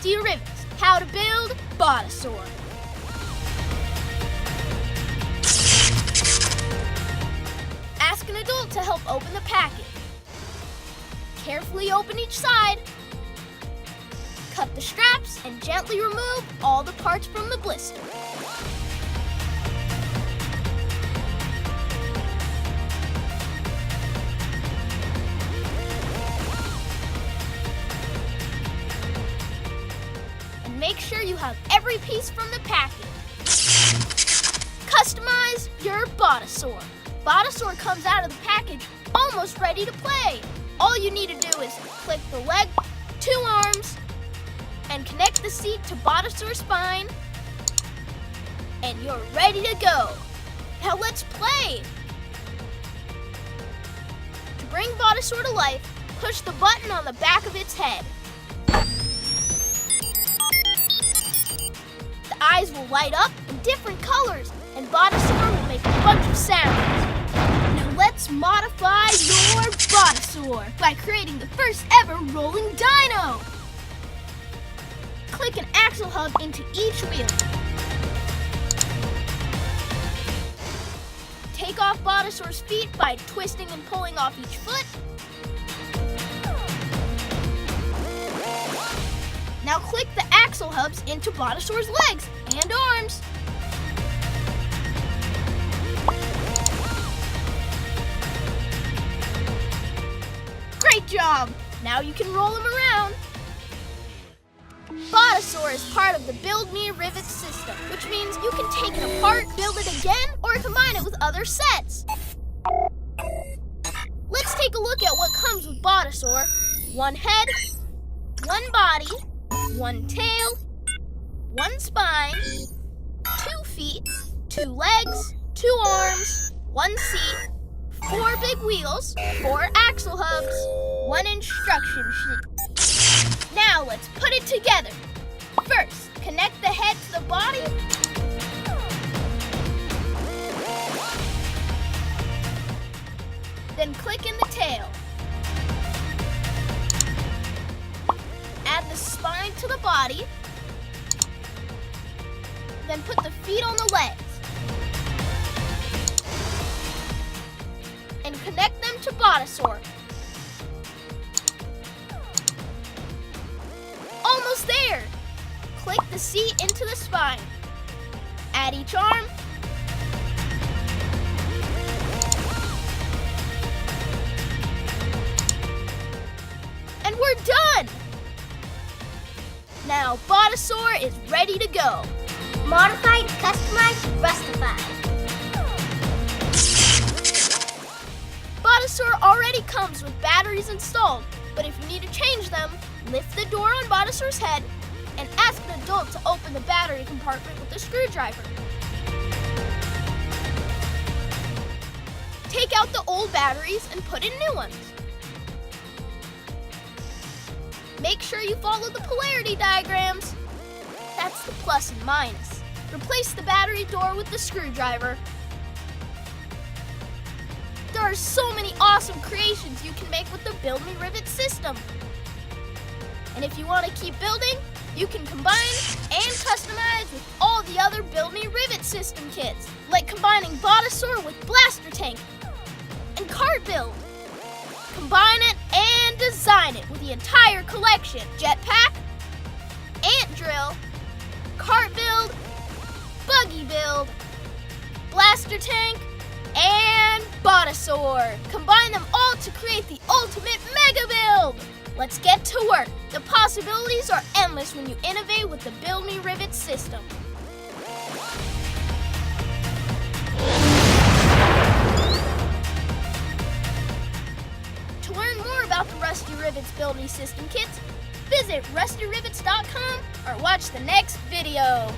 Rusty Rivets, how to build Botasaur. Ask an adult to help open the package. Carefully open each side. Cut the straps and gently remove all the parts from the blister. And make sure you have every piece from the package. Customize your Botasaur. Botasaur comes out of the package almost ready to play. All you need to do is click the leg, 2 arms, and connect the seat to Botasaur's spine, and you're ready to go. Now let's play! To bring Botasaur to life, push the button on the back of its head. The eyes will light up in different colors, and Botasaur will make a bunch of sounds. Now let's modify your Botasaur by creating the first ever rolling dino. Click an axle hub into each wheel. Take off Botasaur's feet by twisting and pulling off each foot. Now click the axle hubs into Botasaur's legs and arms. Great job! Now you can roll him around. Botasaur is part of the Build Me Rivets system, which means you can take it apart, build it again, or combine it with other sets. Let's take a look at what comes with Botasaur. 1 head, 1 body, 1 tail, 1 spine, 2 feet, 2 legs, 2 arms, 1 seat, 4 big wheels, 4 axle hubs, 1 instruction sheet. Now let's put it together. First, connect the head to the body. Then click in the tail. Add the spine to the body. Then put the feet on the legs. And connect them to Botasaur. Almost there! Click the seat into the spine. Add each arm. And we're done! Now Botasaur is ready to go. Modified, customized, rustified. Botasaur already comes with batteries installed, but if you need to change them, lift the door on Botasaur's head and ask an adult to open the battery compartment with a screwdriver. Take out the old batteries and put in new ones. Make sure you follow the polarity diagrams. That's the plus and minus. Replace the battery door with the screwdriver. There are so many awesome creations you can make with the Build Me Rivet system. And if you want to keep building, you can combine and customize with all the other Build Me Rivet system kits, like combining Botasaur with Blaster Tank and Cart Build. Combine it and design it with the entire collection: Jetpack, Ant Drill, Cart Build, Buggy Build, Blaster Tank, and Botasaur. Combine them all to create the ultimate mega build. Let's get to work. The possibilities are endless when you innovate with the Build Me Rivets system. To learn more about the Rusty Rivets Build Me system kits, visit rustyrivets.com or watch the next video.